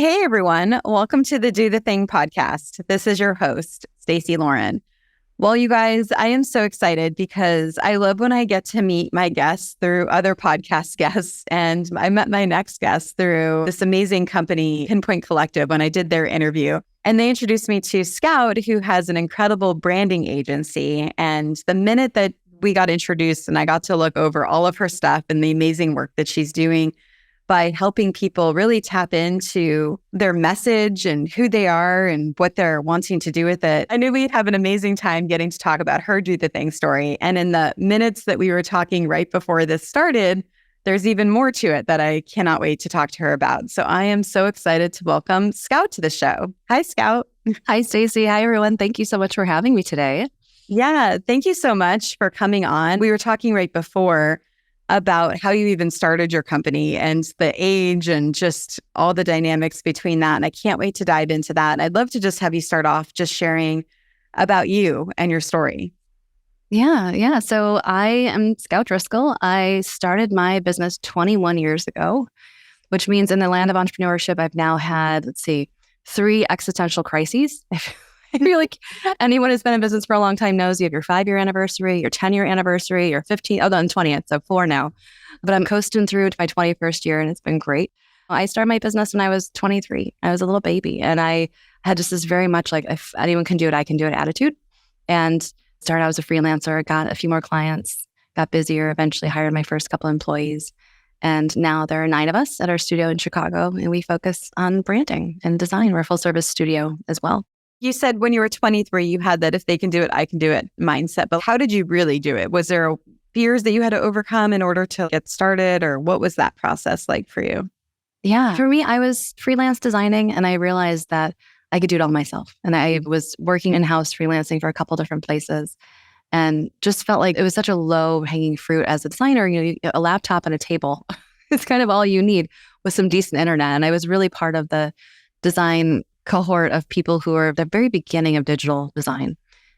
Hey everyone, welcome to the Do the Thing podcast. This is your host, Stacey Lauren. Well, you guys, I am so excited because I love when I get to meet my guests through other podcast guests. And I met my next guest through this amazing company, Pinpoint Collective, when I did their interview. And they introduced me to Scout, who has an incredible branding agency. And the minute that we got introduced and I got to look over all of her stuff and the amazing work that she's doing by helping people really tap into their message and who they are and what they're wanting to do with it, I knew we'd have an amazing time getting to talk about her Do the Thing story. And in the minutes that we were talking right before this started, there's even more to it that I cannot wait to talk to her about. So I am so excited to welcome Scout to the show. Hi, Scout. Hi, Stacey. Hi, everyone. Thank you so much for having me today. Yeah, thank you so much for coming on. We were talking right before about how you even started your company and the age and just all the dynamics between that. And I can't wait to dive into that. And I'd love to just have you start off just sharing about you and your story. Yeah. So I am Scout Driscoll. I started my business 21 years ago, which means in the land of entrepreneurship, I've now had, 3 existential crises. I feel like anyone who's been in business for a long time knows you have your 5-year anniversary, your 10-year anniversary, your 15th, I'm 20th, so 4 now. But I'm coasting through to my 21st year and it's been great. I started my business when I was 23. I was a little baby and I had just this very much like, if anyone can do it, I can do it attitude. And started out as a freelancer, got a few more clients, got busier, eventually hired my first couple employees. And now there are 9 of us at our studio in Chicago and we focus on branding and design. We're a full service studio as well. You said when you were 23, you had that if they can do it, I can do it mindset. But how did you really do it? Was there fears that you had to overcome in order to get started? Or what was that process like for you? Yeah. For me, I was freelance designing and I realized that I could do it all myself. And I was working in-house freelancing for a couple different places and just felt like it was such a low hanging fruit as a designer. A laptop and a table is kind of all you need with some decent internet. And I was really part of the design cohort of people who are at the very beginning of digital design.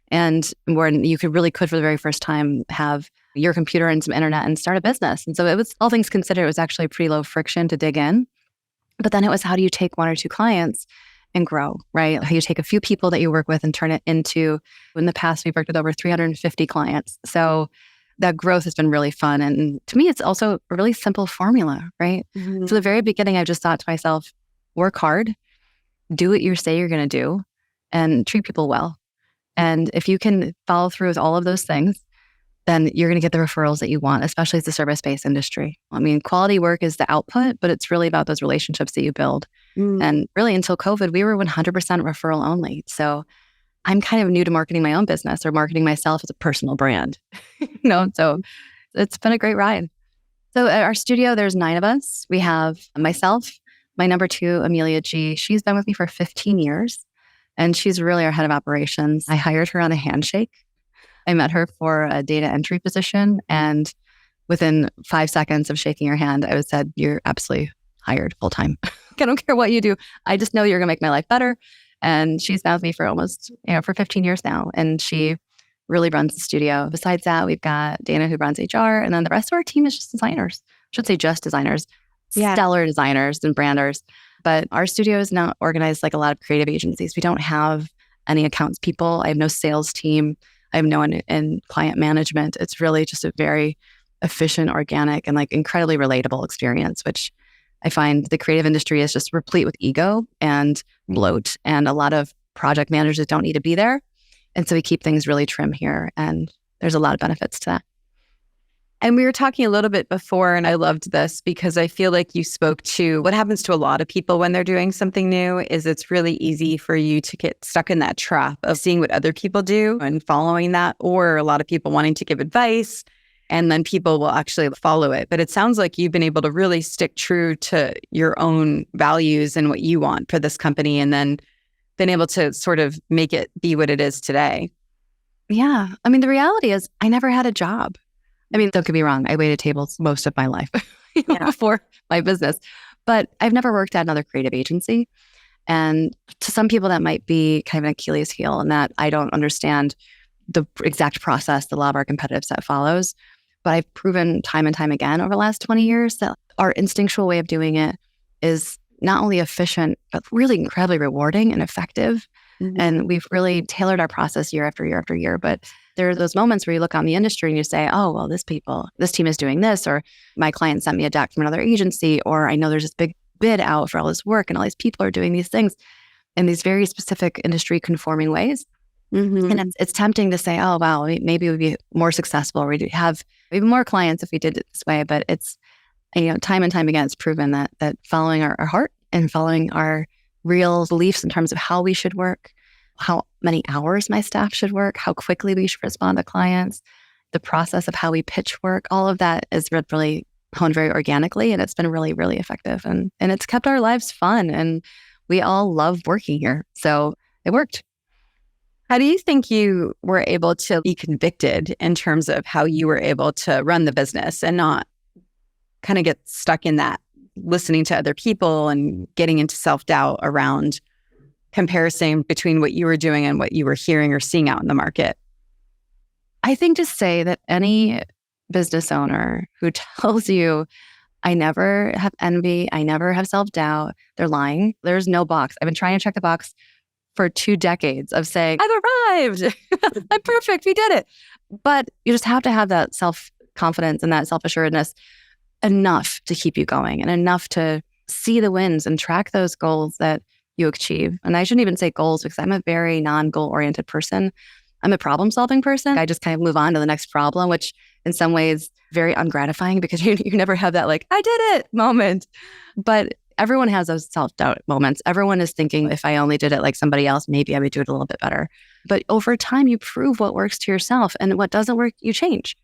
And when you could for the very first time, have your computer and some internet and start a business. And so it was, all things considered, it was actually pretty low friction to dig in. But then it was, how do you take 1 or 2 clients and grow, right? How you take a few people that you work with and turn it into, in the past, we've worked with over 350 clients. So that growth has been really fun. And to me, it's also a really simple formula, right? Mm-hmm. So the very beginning, I just thought to myself, work hard, do what you say you're going to do, and treat people well. And if you can follow through with all of those things, then you're going to get the referrals that you want, especially as the service-based industry. I mean, quality work is the output, but it's really about those relationships that you build. And really until COVID, we were 100% referral only. So I'm kind of new to marketing my own business or marketing myself as a personal brand. So it's been a great ride. So at our studio, there's 9 of us. We have myself, my number 2, Amelia G. She's been with me for 15 years and she's really our head of operations. I hired her on a handshake. I met her for a data entry position and within 5 seconds of shaking her hand, I was said, you're absolutely hired full time. I don't care what you do. I just know you're going to make my life better. And she's been with me for almost, for 15 years now. And she really runs the studio. Besides that, we've got Dana who runs HR. And then the rest of our team is just designers. I should say just designers. Yeah. Stellar designers and branders. But our studio is not organized like a lot of creative agencies. We don't have any accounts people. I have no sales team. I have no one in client management. It's really just a very efficient, organic, and like incredibly relatable experience, which I find the creative industry is just replete with ego and bloat and a lot of project managers that don't need to be there. And so we keep things really trim here. And there's a lot of benefits to that. And we were talking a little bit before, and I loved this because I feel like you spoke to what happens to a lot of people when they're doing something new is it's really easy for you to get stuck in that trap of seeing what other people do and following that, or a lot of people wanting to give advice, and then people will actually follow it. But it sounds like you've been able to really stick true to your own values and what you want for this company, and then been able to sort of make it be what it is today. Yeah. I mean, the reality is I never had a job. I mean, don't get me wrong, I waited tables most of my life before my business, but I've never worked at another creative agency. And to some people that might be kind of an Achilles heel in that I don't understand the exact process that a lot of our competitive set follows. But I've proven time and time again over the last 20 years that our instinctual way of doing it is not only efficient, but really incredibly rewarding and effective. Mm-hmm. And we've really tailored our process year after year after year. But there are those moments where you look on the industry and you say, oh, well, this team is doing this, or my client sent me a deck from another agency, or I know there's this big bid out for all this work and all these people are doing these things in these very specific industry conforming ways. Mm-hmm. And it's tempting to say, oh, wow, maybe we'd be more successful. We'd have even more clients if we did it this way. But it's, time and time again, it's proven that following our heart and following our real beliefs in terms of how we should work, how many hours my staff should work, how quickly we should respond to clients, the process of how we pitch work, all of that is really honed very organically. And it's been really, really effective. And it's kept our lives fun. And we all love working here. So it worked. How do you think you were able to be convicted in terms of how you were able to run the business and not kind of get stuck in that listening to other people and getting into self-doubt around comparison between what you were doing and what you were hearing or seeing out in the market? I think to say that any business owner who tells you, I never have envy, I never have self-doubt, they're lying. There's no box. I've been trying to check the box for 2 decades of saying, I've arrived, I'm perfect, we did it. But you just have to have that self-confidence and that self-assuredness enough to keep you going and enough to see the wins and track those goals that you achieve. And I shouldn't even say goals because I'm a very non-goal oriented person. I'm a problem solving person. I just kind of move on to the next problem, which in some ways very ungratifying because you never have that like, I did it moment. But everyone has those self-doubt moments. Everyone is thinking, if I only did it like somebody else, maybe I would do it a little bit better. But over time, you prove what works to yourself, and what doesn't work, you change.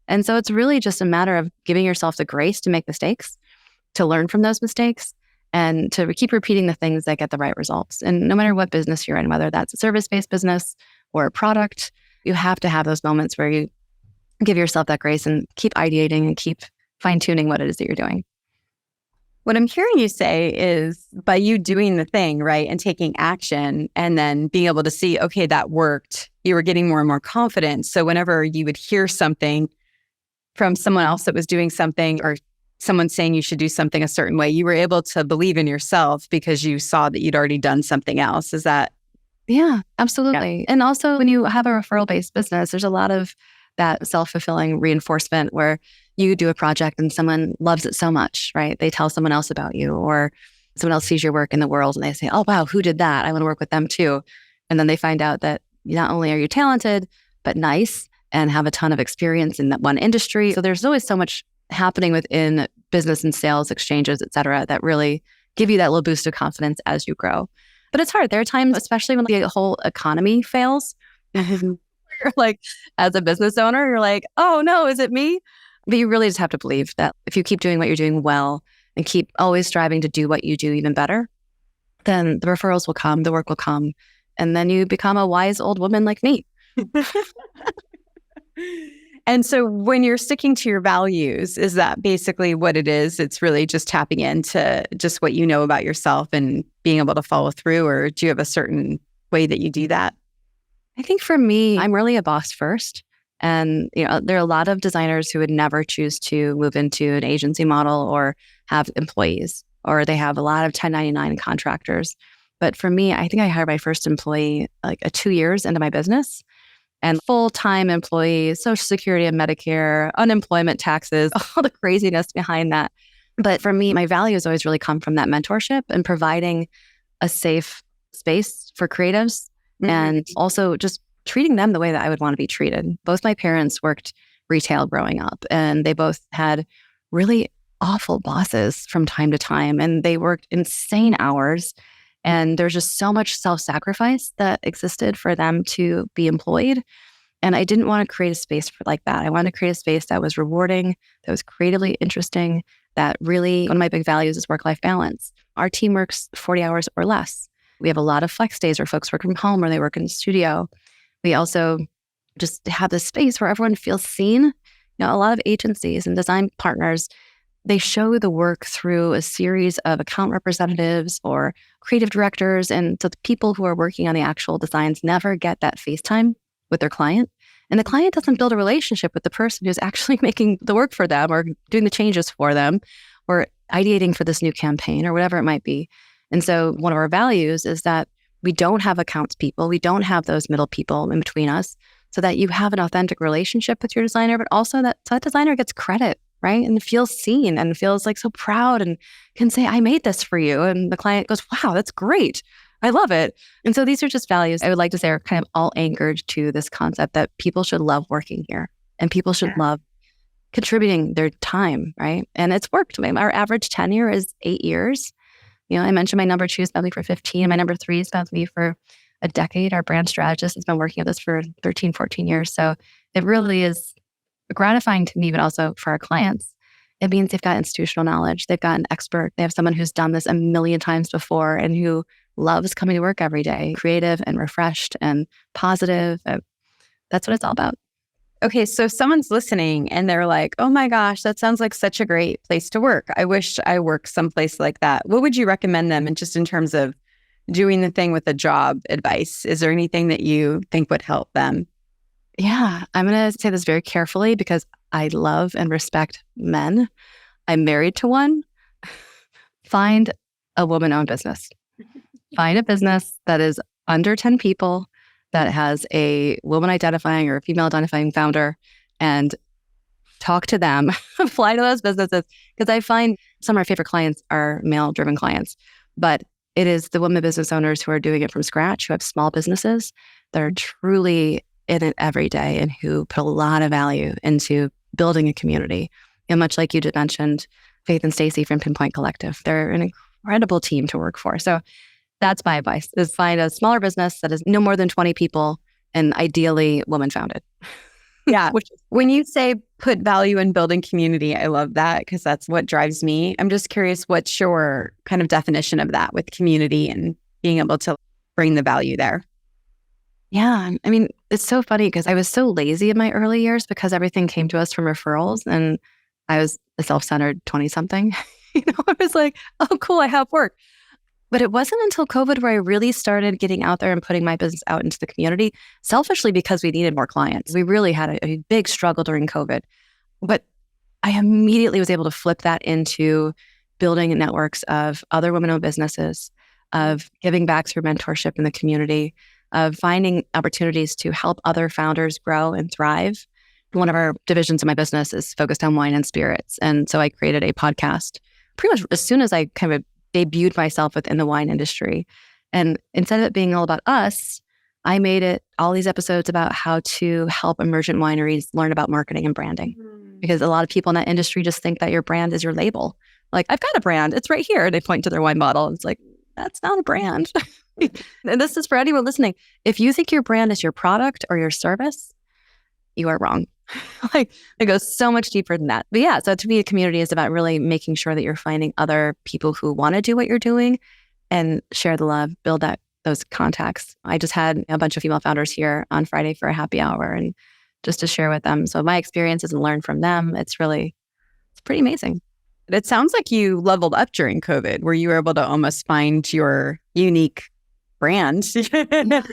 And so it's really just a matter of giving yourself the grace to make mistakes, to learn from those mistakes, and to keep repeating the things that get the right results. And no matter what business you're in, whether that's a service-based business or a product, you have to have those moments where you give yourself that grace and keep ideating and keep fine-tuning what it is that you're doing. What I'm hearing you say is by you doing the thing, right, and taking action and then being able to see, okay, that worked, you were getting more and more confident. So whenever you would hear something from someone else that was doing something or someone saying you should do something a certain way, you were able to believe in yourself because you saw that you'd already done something else. Is that? Yeah, absolutely. Yeah. And also when you have a referral-based business, there's a lot of that self-fulfilling reinforcement where you do a project and someone loves it so much, right? They tell someone else about you, or someone else sees your work in the world and they say, oh, wow, who did that? I want to work with them too. And then they find out that not only are you talented, but nice and have a ton of experience in that one industry. So there's always so much happening within business and sales exchanges, et cetera, that really give you that little boost of confidence as you grow. But it's hard. There are times, especially when the whole economy fails, you're like, as a business owner, you're like, oh no, is it me? But you really just have to believe that if you keep doing what you're doing well and keep always striving to do what you do even better, then the referrals will come, the work will come, and then you become a wise old woman like me. And so when you're sticking to your values, is that basically what it is? It's really just tapping into just what you know about yourself and being able to follow through, or do you have a certain way that you do that? I think for me, I'm really a boss first. And there are a lot of designers who would never choose to move into an agency model or have employees, or they have a lot of 1099 contractors. But for me, I think I hired my first employee like 2 years into my business. And full-time employees, Social Security and Medicare, unemployment taxes, all the craziness behind that. But for me, my values always really come from that mentorship and providing a safe space for creatives, and also just treating them the way that I would want to be treated. Both my parents worked retail growing up, and they both had really awful bosses from time to time, and they worked insane hours. And there's just so much self-sacrifice that existed for them to be employed. And I didn't want to create a space like that. I wanted to create a space that was rewarding, that was creatively interesting, that really, one of my big values is work-life balance. Our team works 40 hours or less. We have a lot of flex days where folks work from home or they work in the studio. We also just have this space where everyone feels seen. A lot of agencies and design partners, they show the work through a series of account representatives or creative directors. And so the people who are working on the actual designs never get that face time with their client. And the client doesn't build a relationship with the person who's actually making the work for them or doing the changes for them or ideating for this new campaign or whatever it might be. And so one of our values is that we don't have accounts people. We don't have those middle people in between us, so that you have an authentic relationship with your designer, but also that designer gets credit, right? And feels seen and feels like so proud and can say, I made this for you. And the client goes, wow, that's great. I love it. And so these are just values I would like to say are kind of all anchored to this concept that people should love working here and people should love contributing their time, right? And it's worked. Our average tenure is 8 years. I mentioned my number 2 is about me for 15. My number 3 is about me for a decade. Our brand strategist has been working with us for 13, 14 years. So it really is gratifying to me, but also for our clients. It means they've got institutional knowledge. They've got an expert. They have someone who's done this a million times before and who loves coming to work every day, creative and refreshed and positive. That's what it's all about. Okay, so someone's listening and they're like, oh my gosh, that sounds like such a great place to work. I wish I worked someplace like that. What would you recommend them? And just in terms of doing the thing with the job advice, is there anything that you think would help them? Yeah, I'm going to say this very carefully because I love and respect men. I'm married to one. Find a woman-owned business. Find a business that is under 10 people, that has a woman identifying or a female identifying founder, and talk to them, fly to those businesses. Because I find some of our favorite clients are male-driven clients, but it is the women business owners who are doing it from scratch, who have small businesses that are truly in it every day and who put a lot of value into building a community. And much like you just mentioned, Faith and Stacy from Pinpoint Collective, they're an incredible team to work for. So that's my advice, is find a smaller business that is no more than 20 people and ideally woman founded. Yeah. When you say put value in building community, I love that because that's what drives me. I'm just curious, what's your kind of definition of that with community and being able to bring the value there? Yeah. I mean, it's so funny because I was so lazy in my early years because everything came to us from referrals and I was a self-centered 20-something. I was like, oh, cool, I have work. But it wasn't until COVID where I really started getting out there and putting my business out into the community, selfishly because we needed more clients. We really had a big struggle during COVID. But I immediately was able to flip that into building networks of other women-owned businesses, of giving back through mentorship in the community, of finding opportunities to help other founders grow and thrive. One of our divisions of my business is focused on wine and spirits. And so I created a podcast pretty much as soon as I kind of debuted myself within the wine industry. And instead of it being all about us, I made it all these episodes about how to help emergent wineries learn about marketing and branding. Because a lot of people in that industry just think that your brand is your label. Like, I've got a brand, it's right here. They point to their wine bottle. It's like, that's not a brand. And this is for anyone listening. If you think your brand is your product or your service, you are wrong. Like, it goes so much deeper than that. But yeah, so to me, a community is about really making sure that you're finding other people who want to do what you're doing and share the love, build those contacts. I just had a bunch of female founders here on Friday for a happy hour and just to share with them. So my experiences and learn from them, it's pretty amazing. It sounds like you leveled up during COVID, where you were able to almost find your unique brand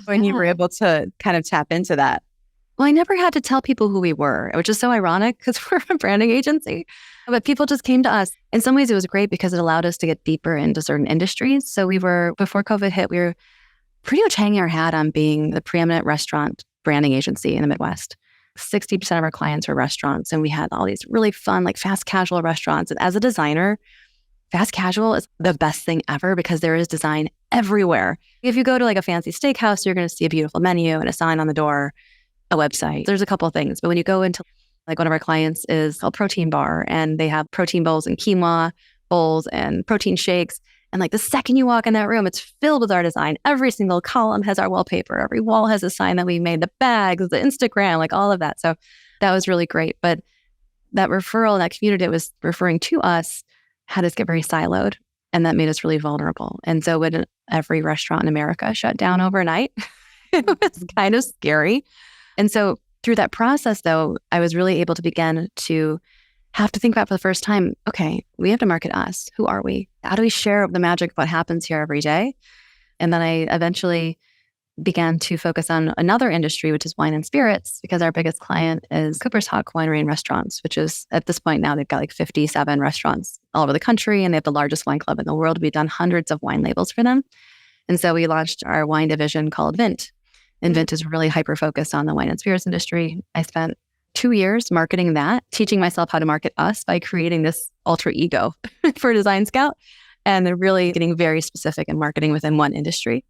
when you were able to kind of tap into that. Well, I never had to tell people who we were, which is so ironic because we're a branding agency. But people just came to us. In some ways, it was great because it allowed us to get deeper into certain industries. So before COVID hit, we were pretty much hanging our hat on being the preeminent restaurant branding agency in the Midwest. 60% of our clients were restaurants, and we had all these really fun, like fast casual restaurants. And as a designer, fast casual is the best thing ever because there is design everywhere. If you go to like a fancy steakhouse, you're going to see a beautiful menu and a sign on the door, a website. There's a couple of things. But when you go into, like, one of our clients is called Protein Bar, and they have protein bowls and quinoa bowls and protein shakes. And like the second you walk in that room, it's filled with our design. Every single column has our wallpaper. Every wall has a sign that we made, the bags, the Instagram, like all of that. So that was really great. But that referral, that community that was referring to us had us get very siloed. And that made us really vulnerable. And so when every restaurant in America shut down overnight, it was kind of scary. And so through that process, though, I was really able to begin to have to think about for the first time, okay, we have to market us. Who are we? How do we share the magic of what happens here every day? And then I eventually began to focus on another industry, which is wine and spirits, because our biggest client is Cooper's Hawk Winery and Restaurants, which is at this point now they've got like 57 restaurants all over the country, and they have the largest wine club in the world. We've done hundreds of wine labels for them. And so we launched our wine division called Vint. And Vint is really hyper-focused on the wine and spirits industry. I spent 2 years marketing that, teaching myself how to market us by creating this alter ego for Design Scout. And they're really getting very specific in marketing within one industry.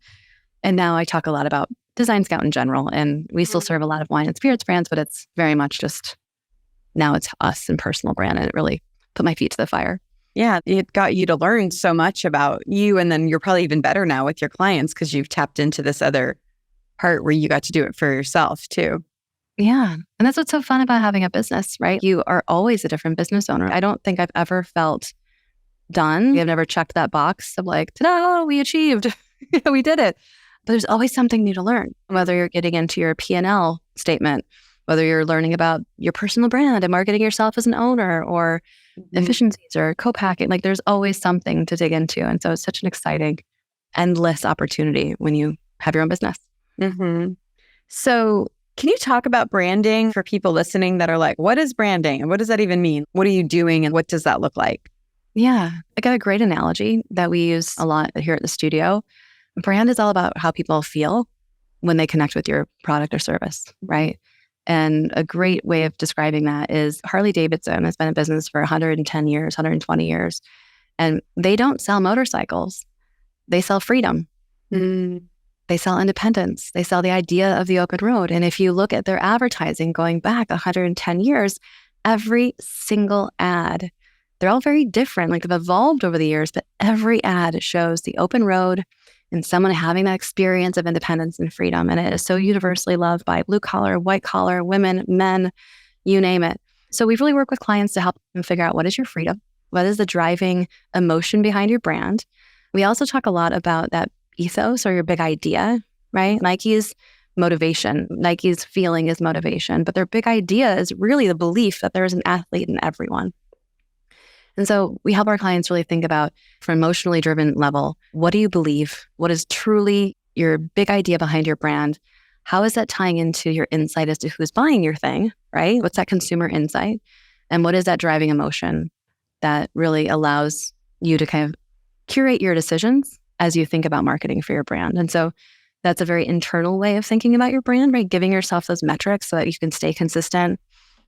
And now I talk a lot about Design Scout in general. And we still serve a lot of wine and spirits brands, but it's very much just now it's us and personal brand. And it really put my feet to the fire. Yeah, it got you to learn so much about you. And then you're probably even better now with your clients because you've tapped into this other part where you got to do it for yourself too. Yeah. And that's what's so fun about having a business, right? You are always a different business owner. I don't think I've ever felt done. I've never checked that box of like, ta-da, we achieved. We did it. But there's always something new to learn, whether you're getting into your P&L statement, whether you're learning about your personal brand and marketing yourself as an owner or efficiencies or co-packing. Like there's always something to dig into. And so it's such an exciting, endless opportunity when you have your own business. Mm-hmm. So can you talk about branding for people listening that are like, what is branding? And what does that even mean? What are you doing? And what does that look like? Yeah, I got a great analogy that we use a lot here at the studio. Brand is all about how people feel when they connect with your product or service, right? And a great way of describing that is Harley-Davidson has been in business for 110 years, 120 years. And they don't sell motorcycles. They sell freedom. They sell independence. They sell the idea of the open road. And if you look at their advertising going back 110 years, every single ad, they're all very different. Like they've evolved over the years, but every ad shows the open road and someone having that experience of independence and freedom. And it is so universally loved by blue collar, white collar, women, men, you name it. So we really work with clients to help them figure out what is your freedom? What is the driving emotion behind your brand? We also talk a lot about that ethos or your big idea, right? Nike's motivation, Nike's feeling is motivation, but their big idea is really the belief that there is an athlete in everyone. And so we help our clients really think about, from an emotionally driven level, what do you believe? What is truly your big idea behind your brand? How is that tying into your insight as to who's buying your thing, right? What's that consumer insight? And what is that driving emotion that really allows you to kind of curate your decisions as you think about marketing for your brand? And so that's a very internal way of thinking about your brand, right? Giving yourself those metrics so that you can stay consistent.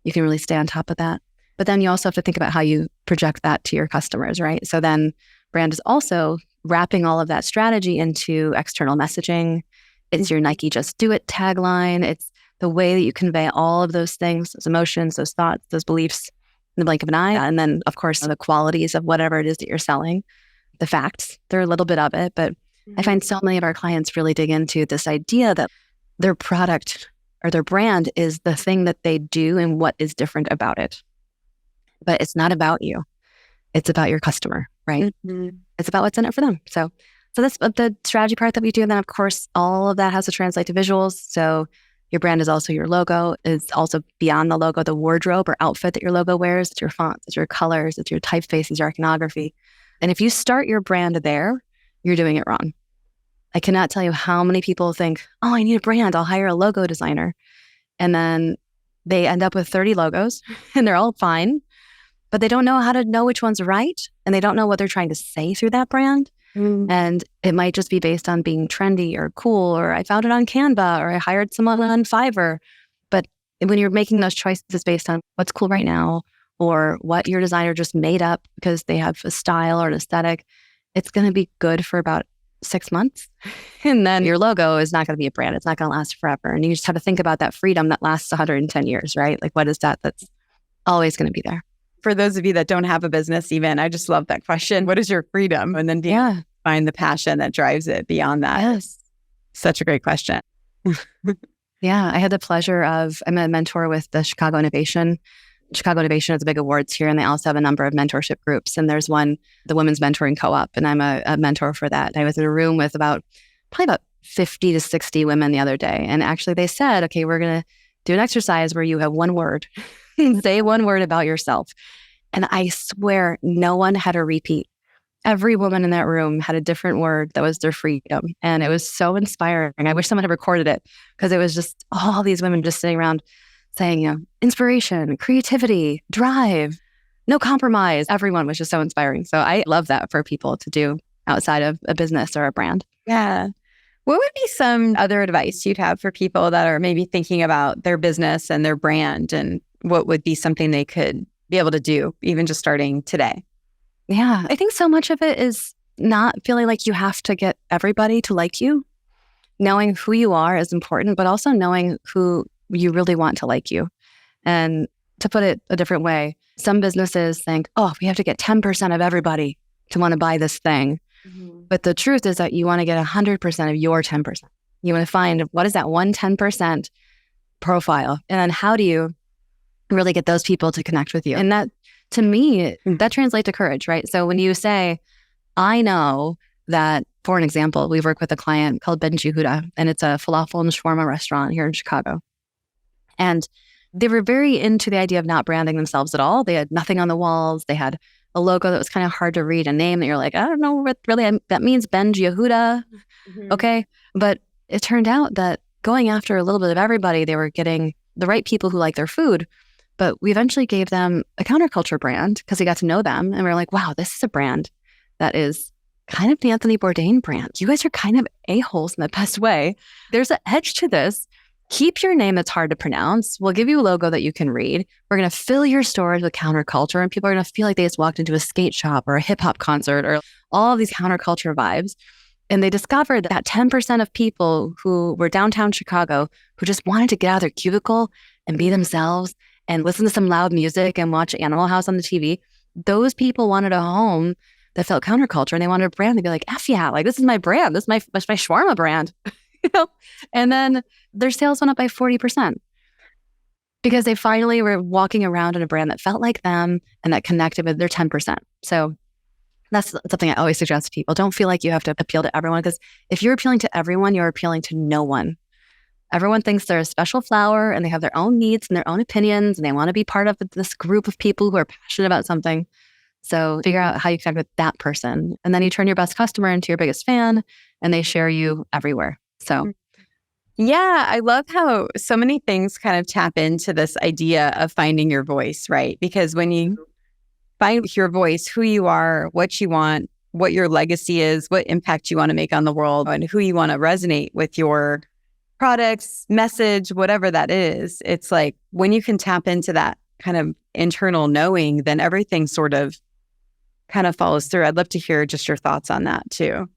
You can really stay on top of that. But then you also have to think about how you project that to your customers, right? So then brand is also wrapping all of that strategy into external messaging. It's your Nike Just Do It tagline. It's the way that you convey all of those things, those emotions, those thoughts, those beliefs in the blink of an eye. And then, of course, the qualities of whatever it is that you're selling, the facts. They're a little bit of it, but I find so many of our clients really dig into this idea that their product or their brand is the thing that they do and what is different about it. But it's not about you. It's about your customer, right? It's about what's in it for them. So that's the strategy part that we do. And then, of course, all of that has to translate to visuals. So your brand is also your logo. It's also beyond the logo, the wardrobe or outfit that your logo wears. It's your fonts, it's your colors, it's your typeface, it's your iconography. And if you start your brand there, you're doing it wrong. I cannot tell you how many people think, oh, I need a brand. I'll hire a logo designer. And then they end up with 30 logos and they're all fine. But they don't know how to know which one's right. And they don't know what they're trying to say through that brand. And it might just be based on being trendy or cool, or I found it on Canva, or I hired someone on Fiverr. But when you're making those choices based on what's cool right now, or what your designer just made up because they have a style or an aesthetic, it's going to be good for about 6 months. And then your logo is not going to be a brand. It's not going to last forever. And you just have to think about that freedom that lasts 110 years, right? Like, what is that that's always going to be there? For those of you that don't have a business even, I just love that question. What is your freedom? And then find the passion that drives it beyond that. Yes. Such a great question. Yeah. I had the pleasure of, I'm a mentor with the Chicago Innovation. Chicago Innovation has big awards here, and they also have a number of mentorship groups. And there's one, the Women's Mentoring Co-op, and I'm a mentor for that. I was in a room with probably about 50 to 60 women the other day. And actually they said, okay, we're going to do an exercise where you have one word. Say one word about yourself. And I swear no one had a repeat. Every woman in that room had a different word that was their freedom. And it was so inspiring. I wish someone had recorded it because it was just all these women just sitting around saying, inspiration, creativity, drive, no compromise. Everyone was just so inspiring. So I love that for people to do outside of a business or a brand. Yeah. What would be some other advice you'd have for people that are maybe thinking about their business and their brand, and what would be something they could be able to do, even just starting today? Yeah, I think so much of it is not feeling like you have to get everybody to like you. Knowing who you are is important, but also knowing who you really want to like you. And to put it a different way, some businesses think, oh, we have to get 10% of everybody to want to buy this thing. Mm-hmm. But the truth is that you want to get 100% of your 10%. You want to find what is that 110% profile? And then how do you really get those people to connect with you? And that, to me, that translates to courage, right? So when you say, I know that, for an example, we work with a client called Vint, and it's a falafel and shawarma restaurant here in Chicago. And they were very into the idea of not branding themselves at all. They had nothing on the walls. They had a logo that was kind of hard to read, a name that you're like, I don't know what really that means, Ben Yehuda. Mm-hmm. Okay. But it turned out that going after a little bit of everybody, they were getting the right people who like their food. But we eventually gave them a counterculture brand because we got to know them. And we were like, wow, this is a brand that is kind of the Anthony Bourdain brand. You guys are kind of a-holes in the best way. There's an edge to this. Keep your name that's hard to pronounce. We'll give you a logo that you can read. We're going to fill your stores with counterculture, and people are going to feel like they just walked into a skate shop or a hip hop concert or all of these counterculture vibes. And they discovered that 10% of people who were downtown Chicago who just wanted to get out of their cubicle and be themselves and listen to some loud music and watch Animal House on the TV, those people wanted a home that felt counterculture, and they wanted a brand to be like, F yeah, like this is my brand. This is my shawarma brand. And then their sales went up by 40% because they finally were walking around in a brand that felt like them and that connected with their 10%. So that's something I always suggest to people. Don't feel like you have to appeal to everyone, because if you're appealing to everyone, you're appealing to no one. Everyone thinks they're a special flower and they have their own needs and their own opinions, and they want to be part of this group of people who are passionate about something. So figure out how you connect with that person. And then you turn your best customer into your biggest fan, and they share you everywhere. So, yeah, I love how so many things kind of tap into this idea of finding your voice, right? Because when you find your voice, who you are, what you want, what your legacy is, what impact you want to make on the world, and who you want to resonate with your products, message, whatever that is, it's like when you can tap into that kind of internal knowing, then everything sort of kind of follows through. I'd love to hear just your thoughts on that too.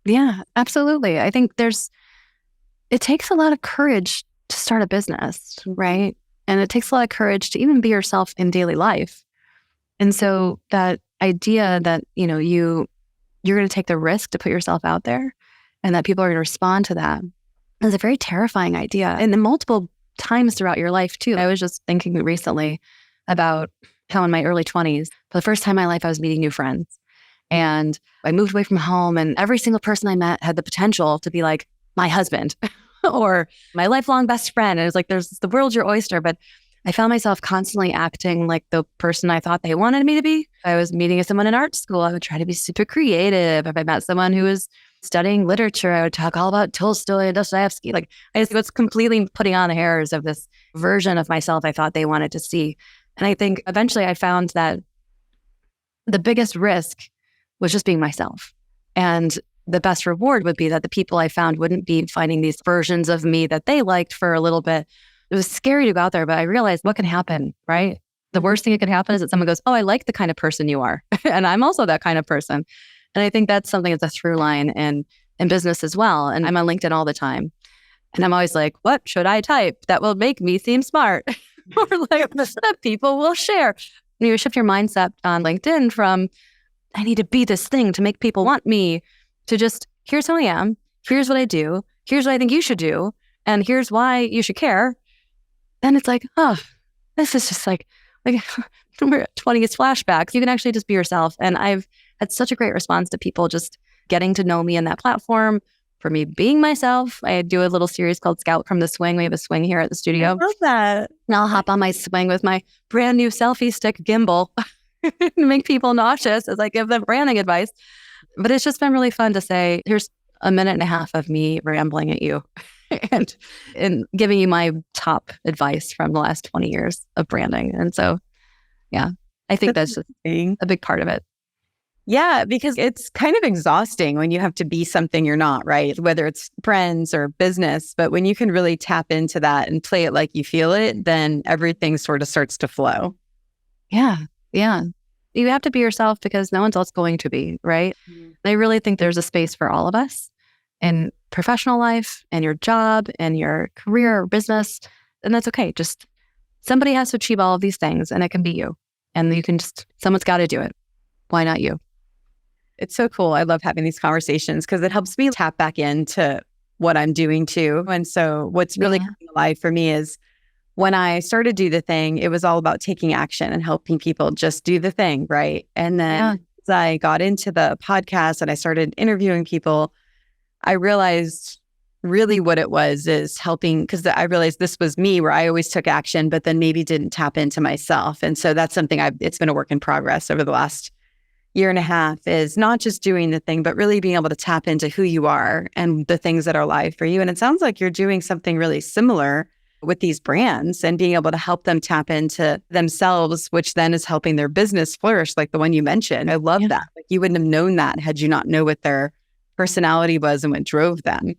Yeah, absolutely. I think it takes a lot of courage to start a business, right? And it takes a lot of courage to even be yourself in daily life. And so that idea that, you're going to take the risk to put yourself out there and that people are going to respond to that is a very terrifying idea. And then multiple times throughout your life too. I was just thinking recently about how in my early 20s, for the first time in my life, I was meeting new friends. And I moved away from home, and every single person I met had the potential to be like my husband or my lifelong best friend. And it was like, the world's your oyster. But I found myself constantly acting like the person I thought they wanted me to be. If I was meeting someone in art school, I would try to be super creative. If I met someone who was studying literature, I would talk all about Tolstoy and Dostoevsky. Like I just was completely putting on the hairs of this version of myself I thought they wanted to see. And I think eventually I found that the biggest risk was just being myself. And the best reward would be that the people I found wouldn't be finding these versions of me that they liked for a little bit. It was scary to go out there, but I realized what can happen, right? The worst thing that could happen is that someone goes, oh, I like the kind of person you are. And I'm also that kind of person. And I think that's something that's a through line in business as well. And I'm on LinkedIn all the time. And I'm always like, what should I type that will make me seem smart? Or like that people will share. You shift your mindset on LinkedIn from, I need to be this thing to make people want me, to just, here's who I am, here's what I do, here's what I think you should do, and here's why you should care. Then it's like, oh, this is just like 20s flashbacks. You can actually just be yourself. And I've had such a great response to people just getting to know me in that platform, for me being myself. I do a little series called Scout from the Swing. We have a swing here at the studio. I love that. And I'll hop on my swing with my brand new selfie stick gimbal make people nauseous as I give them branding advice. But it's just been really fun to say, here's a minute and a half of me rambling at you and giving you my top advice from the last 20 years of branding. And so, yeah, I think that's just a big part of it. Yeah, because it's kind of exhausting when you have to be something you're not, right? Whether it's friends or business. But when you can really tap into that and play it like you feel it, then everything sort of starts to flow. Yeah. Yeah. You have to be yourself because no one's else going to be, right? Mm-hmm. I really think there's a space for all of us in professional life and your job and your career or business. And that's okay. Just somebody has to achieve all of these things and it can be you. And you can someone's got to do it. Why not you? It's so cool. I love having these conversations because it helps me tap back into what I'm doing too. And so what's really coming alive for me is when I started Do the Thing, it was all about taking action and helping people just do the thing, right? And then as I got into the podcast and I started interviewing people, I realized really what it was is helping, because I realized this was me where I always took action, but then maybe didn't tap into myself. And so that's something it's been a work in progress over the last year and a half, is not just doing the thing, but really being able to tap into who you are and the things that are alive for you. And it sounds like you're doing something really similar with these brands and being able to help them tap into themselves, which then is helping their business flourish, like the one you mentioned. I love that. Like you wouldn't have known that had you not know what their personality was and what drove them.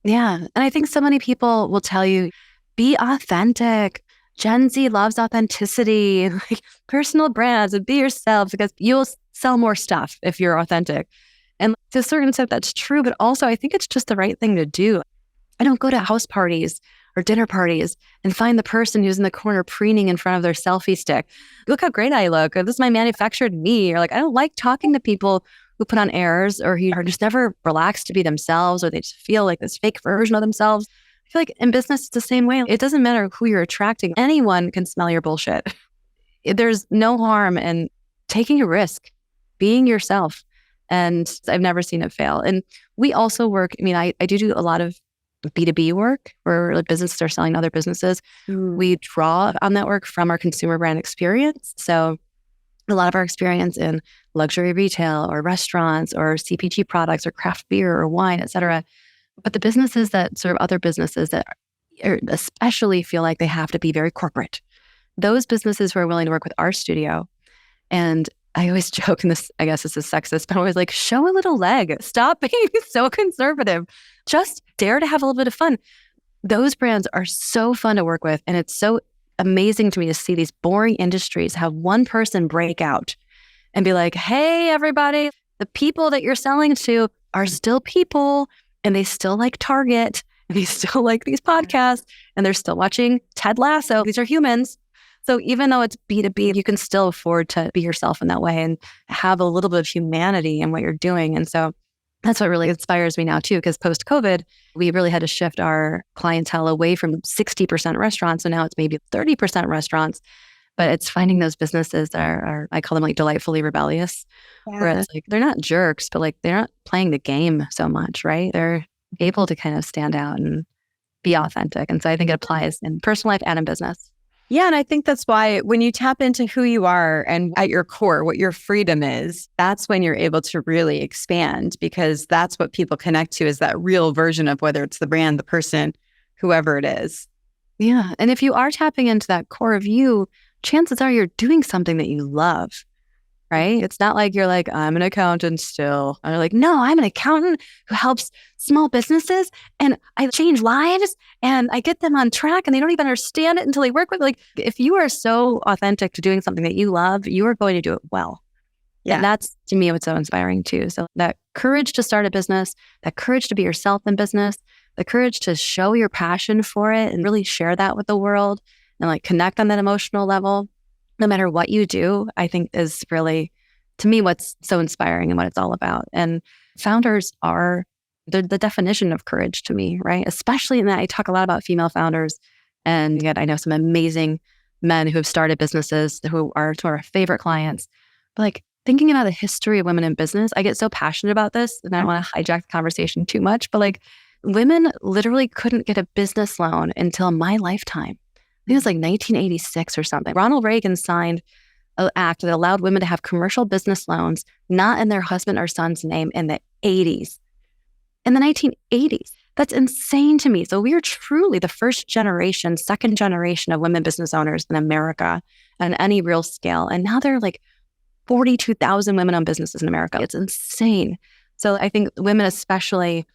Yeah. And I think so many people will tell you, be authentic. Gen Z loves authenticity, like personal brands, and be yourself because you'll sell more stuff if you're authentic. And to a certain extent, that's true. But also, I think it's just the right thing to do. I don't go to house parties or dinner parties and find the person who's in the corner preening in front of their selfie stick. Look how great I look. Or this is my manufactured me. Or like, I don't like talking to people who put on airs or who are just never relaxed to be themselves, or they just feel like this fake version of themselves. I feel like in business, it's the same way. It doesn't matter who you're attracting. Anyone can smell your bullshit. There's no harm in taking a risk, being yourself. And I've never seen it fail. And we also work, I do a lot of B2B work where businesses are selling to other businesses. We draw on that work from our consumer brand experience. So a lot of our experience in luxury retail or restaurants or CPG products or craft beer or wine, et cetera. But the businesses that sort of other businesses that especially feel like they have to be very corporate, those businesses who are willing to work with our studio. And I always joke, and this, I guess this is sexist, but I'm always like, show a little leg. Stop being so conservative. Just dare to have a little bit of fun. Those brands are so fun to work with. And it's so amazing to me to see these boring industries have one person break out and be like, hey, everybody, the people that you're selling to are still people and they still like Target and they still like these podcasts and they're still watching Ted Lasso. These are humans. So even though it's B2B, you can still afford to be yourself in that way and have a little bit of humanity in what you're doing. And so that's what really inspires me now too, because post-COVID, we really had to shift our clientele away from 60% restaurants. So now it's maybe 30% restaurants, but it's finding those businesses that are I call them like delightfully rebellious, where it's like, they're not jerks, but like they're not playing the game so much, right? They're able to kind of stand out and be authentic. And so I think it applies in personal life and in business. Yeah. And I think that's why when you tap into who you are and at your core, what your freedom is, that's when you're able to really expand, because that's what people connect to, is that real version of whether it's the brand, the person, whoever it is. Yeah. And if you are tapping into that core of you, chances are you're doing something that you love, right? It's not like you're like, I'm an accountant still. And you're like, no, I'm an accountant who helps small businesses and I change lives and I get them on track and they don't even understand it until they work with it. Like, if you are so authentic to doing something that you love, you are going to do it well. Yeah. And that's, to me, what's so inspiring too. So that courage to start a business, that courage to be yourself in business, the courage to show your passion for it and really share that with the world and like connect on that emotional level, no matter what you do, I think is really, to me, what's so inspiring and what it's all about. And founders are the definition of courage to me, right? Especially in that I talk a lot about female founders. And yet I know some amazing men who have started businesses who are to our favorite clients. But like thinking about the history of women in business, I get so passionate about this and I don't want to hijack the conversation too much, but like women literally couldn't get a business loan until my lifetime. I think it was like 1986 or something. Ronald Reagan signed act that allowed women to have commercial business loans not in their husband or son's name in the 80s. In the 1980s. That's insane to me. So we are truly the first generation, second generation of women business owners in America on any real scale. And now there are like 42,000 women-owned businesses in America. It's insane. So I think women especially,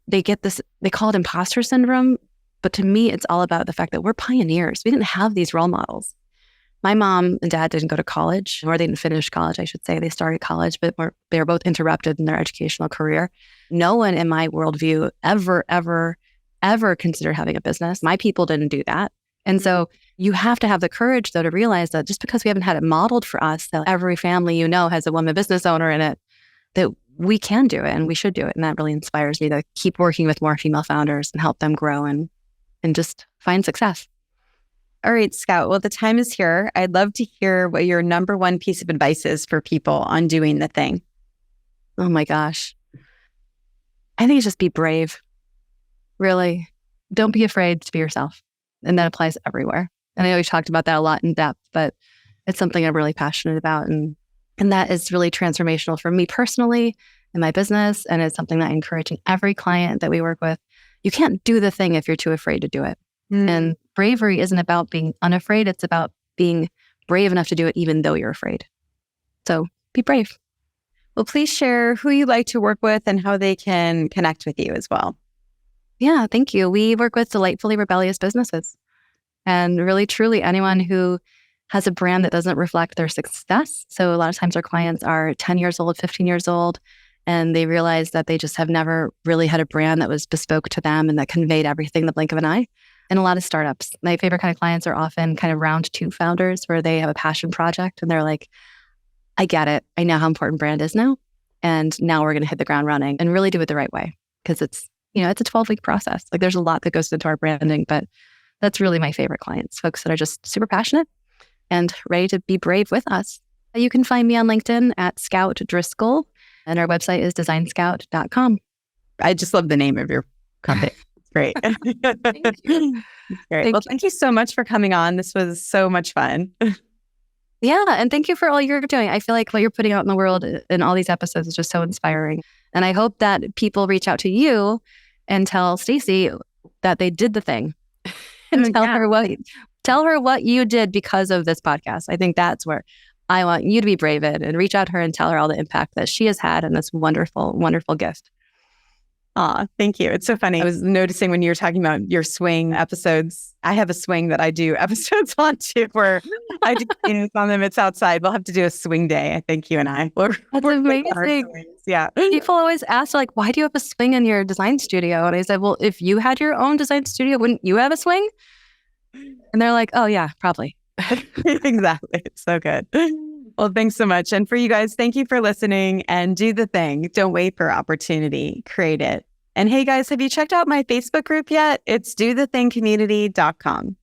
they get this, they call it imposter syndrome. But to me, it's all about the fact that we're pioneers. We didn't have these role models. My mom and dad didn't go to college, or they didn't finish college, I should say. They started college, but they were both interrupted in their educational career. No one in my worldview ever considered having a business. My people didn't do that. And so you have to have the courage, though, to realize that just because we haven't had it modeled for us, that every family you know has a woman business owner in it, that we can do it and we should do it. And that really inspires me to keep working with more female founders and help them grow and just find success. All right, Scout. Well, the time is here. I'd love to hear what your number one piece of advice is for people on doing the thing. Oh my gosh. I think it's just be brave. Really. Don't be afraid to be yourself. And that applies everywhere. And I know we've talked about that a lot in depth, but it's something I'm really passionate about. And that is really transformational for me personally in my business. And it's something that I encourage in every client that we work with. You can't do the thing if you're too afraid to do it. And bravery isn't about being unafraid. It's about being brave enough to do it even though you're afraid. So be brave. Well, please share who you like to work with and how they can connect with you as well. Yeah, thank you. We work with delightfully rebellious businesses. And really, truly, anyone who has a brand that doesn't reflect their success. So a lot of times our clients are 10 years old, 15 years old, and they realize that they just have never really had a brand that was bespoke to them and that conveyed everything in the blink of an eye. And a lot of startups. My favorite kind of clients are often kind of round two founders where they have a passion project and they're like, I get it. I know how important brand is now. And now we're going to hit the ground running and really do it the right way. Because it's a 12-week process. Like there's a lot that goes into our branding, but that's really my favorite clients, folks that are just super passionate and ready to be brave with us. You can find me on LinkedIn at Scout Driscoll, and our website is designscout.com. I just love the name of your company. Great. Thank you. Great. Thank you so much for coming on. This was so much fun. Yeah. And thank you for all you're doing. I feel like what you're putting out in the world in all these episodes is just so inspiring. And I hope that people reach out to you and tell Stacey that they did the thing and tell her what you did because of this podcast. I think that's where I want you to be brave in and reach out to her and tell her all the impact that she has had in this wonderful, wonderful gift. Aw, thank you. It's so funny. I was noticing when you were talking about your swing episodes, I have a swing that I do episodes on too, where I do things on them. It's outside. We'll have to do a swing day. I think you and I. That's amazing. Yeah. People always ask, like, why do you have a swing in your design studio? And I said, well, if you had your own design studio, wouldn't you have a swing? And they're like, oh yeah, probably. Exactly. It's so good. Well, thanks so much. And for you guys, thank you for listening and do the thing. Don't wait for opportunity. Create it. And hey guys, have you checked out my Facebook group yet? It's dothethingcommunity.com.